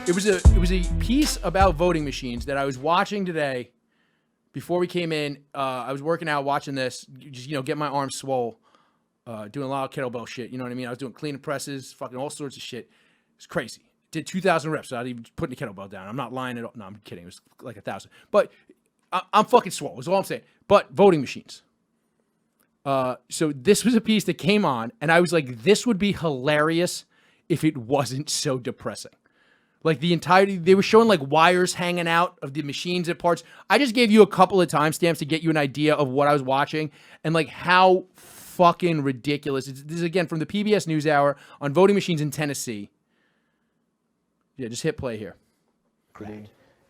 It was a piece about voting machines that I was watching today. Before we came in, I was working out, watching this, just get my arms swole, doing a lot of kettlebell shit. You know what I mean? I was doing clean and presses, fucking all sorts of shit. It's crazy. Did 2,000 reps without even putting the kettlebell down. I'm not lying at all. No, I'm kidding. It was like 1,000. But I'm fucking swole. Is all I'm saying. But voting machines. So this was a piece that came on, and I was like, this would be hilarious if it wasn't so depressing. Like the entirety, they were showing like wires hanging out of the machines at parts. I just gave you a couple of timestamps to get you an idea of what I was watching and like how fucking ridiculous. This is again from the PBS NewsHour on voting machines in Tennessee. Yeah, just hit play here.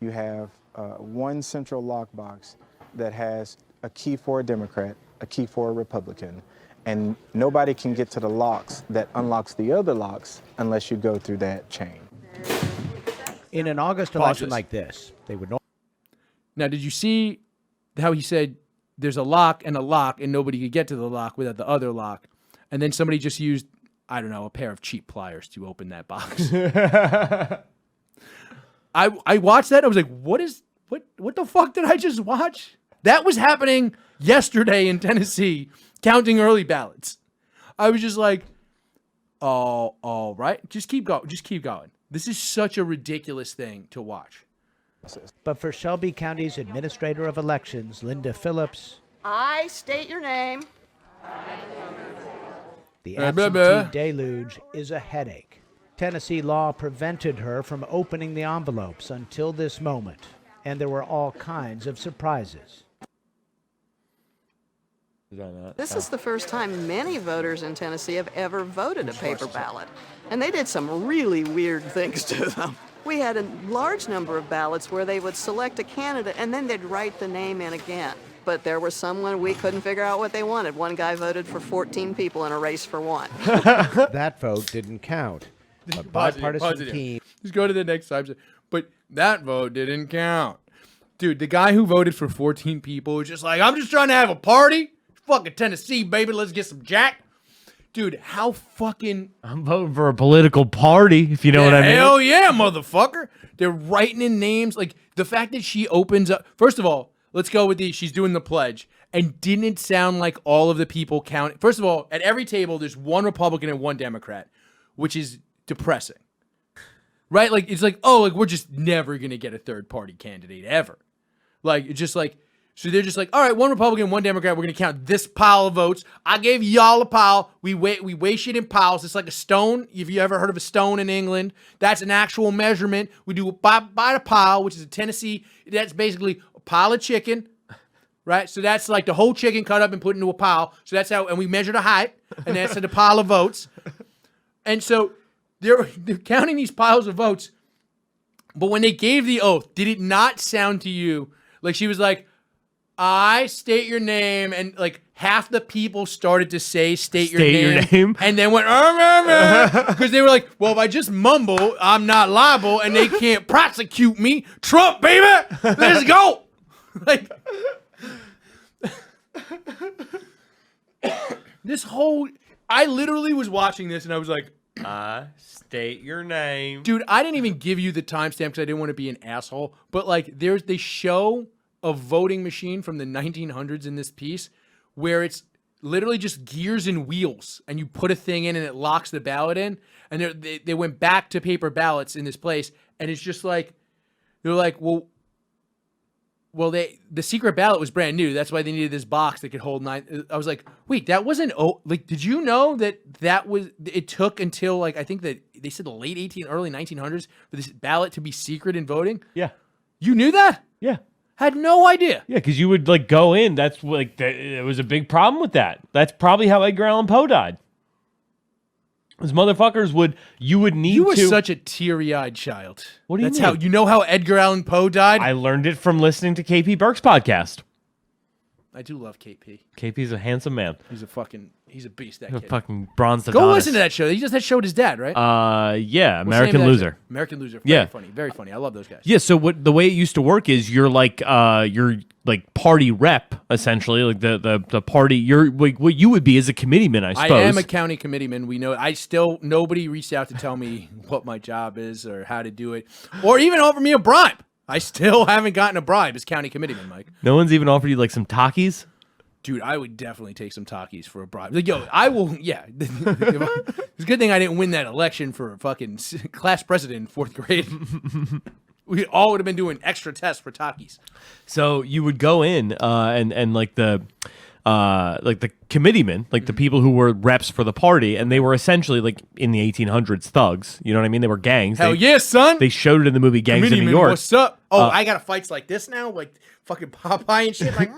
You have one central lockbox that has a key for a Democrat, a key for a Republican, and nobody can get to the locks that unlocks the other locks unless you go through that chain. In an August election like this, they would know. Now, did you see how he said there's a lock, and nobody could get to the lock without the other lock? And then somebody just used, I don't know, a pair of cheap pliers to open that box. I watched that. I was like, what the fuck did I just watch? That was happening yesterday in Tennessee, counting early ballots. I was just like, oh, all right. Just keep going. Just keep going. This is such a ridiculous thing to watch. But for Shelby County's Administrator of Elections, Linda Phillips, I state your name. the absentee deluge is a headache. Tennessee law prevented her from opening the envelopes until this moment, and there were all kinds of surprises. This is the first time many voters in Tennessee have ever voted a paper ballot, and they did some really weird things to them. We had a large number of ballots where they would select a candidate and then they'd write the name in again. But there was someone we couldn't figure out what they wanted. One guy voted for 14 people in a race for one. That vote didn't count. A bipartisan team. Just go to the next time. But that vote didn't count. Dude, the guy who voted for 14 people was just like, I'm just trying to have a party. Fucking Tennessee, baby. Let's get some jack. Dude, how fucking... I'm voting for a political party, if you know what I mean. Hell yeah, motherfucker. They're writing in names. Like, the fact that she opens up... First of all, let's go with she's doing the pledge. And didn't it sound like all of the people count... First of all, at every table, there's one Republican and one Democrat, which is depressing. Right? Like, it's like, oh, like, we're just never going to get a third-party candidate ever. Like, it's just like... So they're just like, all right, one Republican, one Democrat. We're going to count this pile of votes. I gave y'all a pile. We weigh shit in piles. It's like a stone. If you ever heard of a stone in England, that's an actual measurement. We do it by the pile, which is in Tennessee. That's basically a pile of chicken, right? So that's like the whole chicken cut up and put into a pile. So that's how, and we measure the height, and that's the pile of votes. And so they're counting these piles of votes. But when they gave the oath, did it not sound to you like she was like, I state your name, and like half the people started to say state your name, and then went because they were like, well, if I just mumble, I'm not liable, and they can't prosecute me. Trump, baby, let's go. Like this whole, I literally was watching this, and I was like, state your name, dude. I didn't even give you the timestamp because I didn't want to be an asshole, but like they show a voting machine from the 1900s in this piece where it's literally just gears and wheels, and you put a thing in and it locks the ballot in, and they went back to paper ballots in this place, and it's just like they're like, well the secret ballot was brand new, that's why they needed this box that could hold 9. I was like, wait, that wasn't like, did you know that was, it took until like I think that they said the late early 1900s for this ballot to be secret in voting? Yeah, you knew that? Yeah. Had no idea. Yeah, because you would like go in. That's like it was a big problem with that. That's probably how Edgar Allan Poe died. Those motherfuckers you would need to. You were such a teary-eyed child. What do you mean? That's how Edgar Allan Poe died? I learned it from listening to KP Burke's podcast. I do love KP. KP's a handsome man. He's a beast. That A kid. fucking bronze Go Adonis. listen to that show. He just that show with his dad, right? Yeah, What's the name American of that Loser. show? American Loser. Yeah. Very funny. I love those guys. Yeah, so what the way it used to work is you're like party rep essentially, like the party. You're like what you would be as a committeeman, I suppose. I am a county committeeman. We know. Nobody reached out to tell me what my job is or how to do it, or even offer me a bribe. I still haven't gotten a bribe as county committeeman, Mike. No one's even offered you like some Takis. Dude, I would definitely take some Takis for a bribe. Like, yo, I will. Yeah, it's a good thing I didn't win that election for a fucking class president in 4th grade. We all would have been doing extra tests for Takis. So you would go in and like the committeemen, like the people who were reps for the party, and they were essentially like in the 1800s thugs. You know what I mean? They were gangs. Hell yeah, son. They showed it in the movie Gangs of New Committeeman, York. what's up? Oh, I got fights like this now, like fucking Popeye and shit. Like,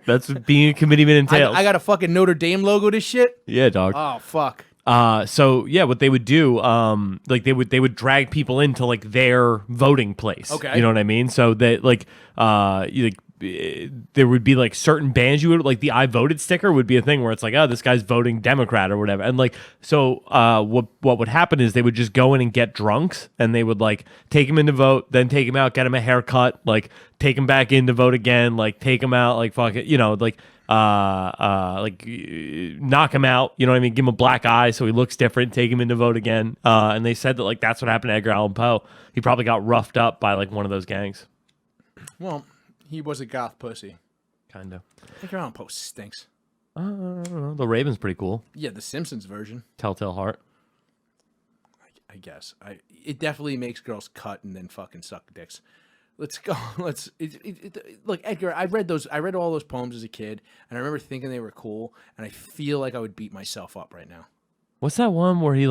That's what being a committeeman entails. I got a fucking Notre Dame logo. This shit. Yeah, dog. Oh fuck. So yeah, what they would do, like they would drag people into like their voting place. Okay. You know what I mean? So that there would be like certain bands you would like the I voted sticker would be a thing where it's like, oh, this guy's voting Democrat or whatever. And like, so what would happen is they would just go in and get drunks and they would like take him in to vote, then take him out, get him a haircut, like take him back in to vote again, like take him out, like fuck it, you know, like knock him out, you know what I mean? Give him a black eye so he looks different, take him in to vote again. And they said that like that's what happened to Edgar Allan Poe. He probably got roughed up by like one of those gangs. Well, he was a goth pussy. Kind of. Edgar Allan Poe stinks. I don't know. The Raven's pretty cool. Yeah, the Simpsons version. Telltale Heart. I guess. It definitely makes girls cut and then fucking suck dicks. Let's go. Look, Edgar. I read all those poems as a kid, and I remember thinking they were cool. And I feel like I would beat myself up right now. What's that one where he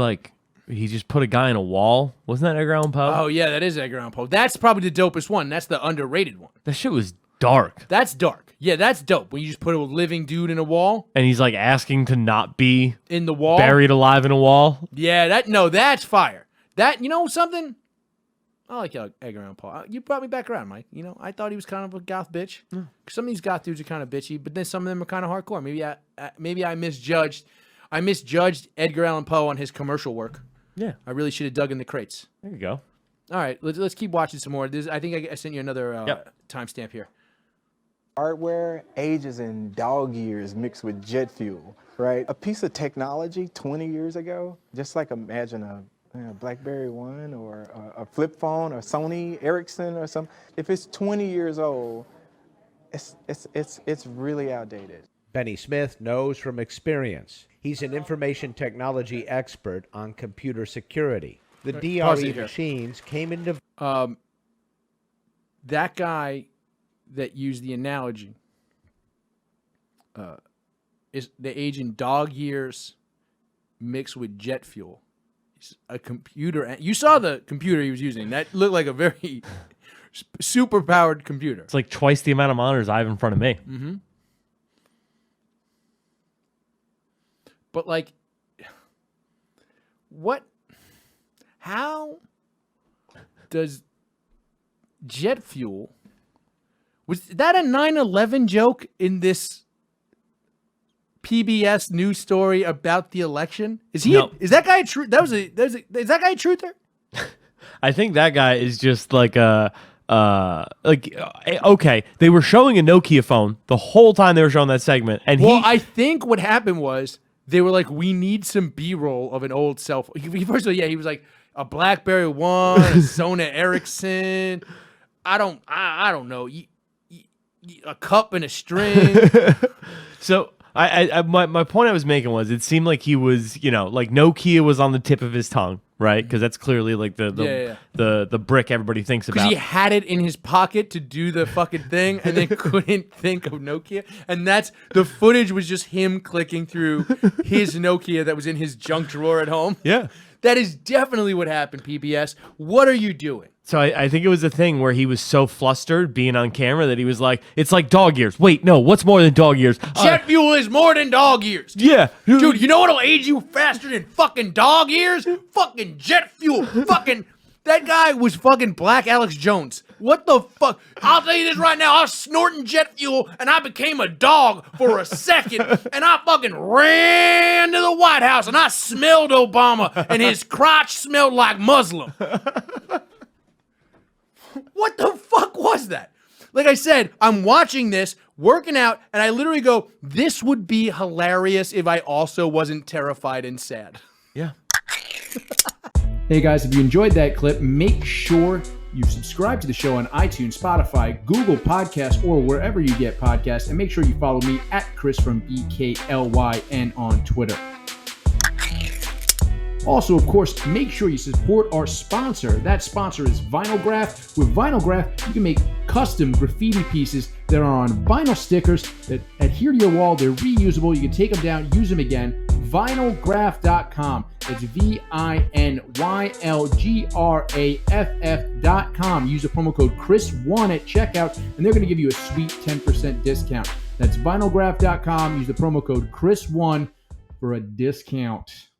just put a guy in a wall? Wasn't that Edgar Allan Poe? Oh yeah, that is Edgar Allan Poe. That's probably the dopest one. That's the underrated one. That shit was dark. That's dark. Yeah, that's dope. When you just put a living dude in a wall. And he's like asking to not be in the wall, buried alive in a wall. Yeah, that's fire. That, you know something? I like Edgar Allan Poe. You brought me back around, Mike. You know, I thought he was kind of a goth bitch. Some of these goth dudes are kind of bitchy, but then some of them are kind of hardcore. Maybe I misjudged. I misjudged Edgar Allan Poe on his commercial work. Yeah, I really should have dug in the crates. There you go. All right, let's keep watching some more. I think I sent you another timestamp here. Hardware ages in dog years mixed with jet fuel, right? A piece of technology 20 years ago, just like imagine a BlackBerry One or a flip phone or Sony Ericsson or something. If it's 20 years old, it's really outdated. Benny Smith knows from experience. He's an information technology expert on computer security. The DRE machines came into... That guy that used the analogy is the age in dog years mixed with jet fuel. It's a computer. You saw the computer he was using. That looked like a very super powered computer. It's like twice the amount of monitors I have in front of me. Mm-hmm. But like, how does jet fuel, was that a 9/11 joke in this PBS news story about the election? Is that guy a true? Is that guy a truther? I think that guy is just like okay, they were showing a Nokia phone the whole time they were showing that segment, and I think what happened was they were like, we need some B-roll of an old cell phone. First of all, he was like a BlackBerry One, a Sony Ericsson. I don't know, a cup and a string. So my point I was making was it seemed like he was, like Nokia was on the tip of his tongue, right? Because that's clearly like the brick everybody thinks about. Because he had it in his pocket to do the fucking thing and then couldn't think of Nokia. And the footage was just him clicking through his Nokia that was in his junk drawer at home. Yeah. That is definitely what happened, PBS. What are you doing? So I think it was a thing where he was so flustered being on camera that he was like, it's like dog years. Wait, no, what's more than dog years? Jet fuel is more than dog years. Yeah. Dude, you know what'll age you faster than fucking dog years? Fucking jet fuel. Fucking, that guy was fucking Black Alex Jones. What the fuck? I'll tell you this right now. I was snorting jet fuel and I became a dog for a second and I fucking ran to the White House and I smelled Obama and his crotch smelled like Muslim. What the fuck was that? Like I said, I'm watching this, working out, and I literally go, this would be hilarious if I also wasn't terrified and sad. Yeah. Hey guys, if you enjoyed that clip, make sure you subscribe to the show on iTunes, Spotify, Google Podcasts, or wherever you get podcasts, and make sure you follow me at Chris from BKLYN on Twitter. Also, of course, make sure you support our sponsor. That sponsor is Vinylgraph. With Vinylgraph, you can make custom graffiti pieces that are on vinyl stickers that adhere to your wall. They're reusable. You can take them down, use them again. Vinylgraph.com. It's VINYLGRAFF.com. Use the promo code Chris1 at checkout, and they're going to give you a sweet 10% discount. That's Vinylgraph.com. Use the promo code Chris1 for a discount.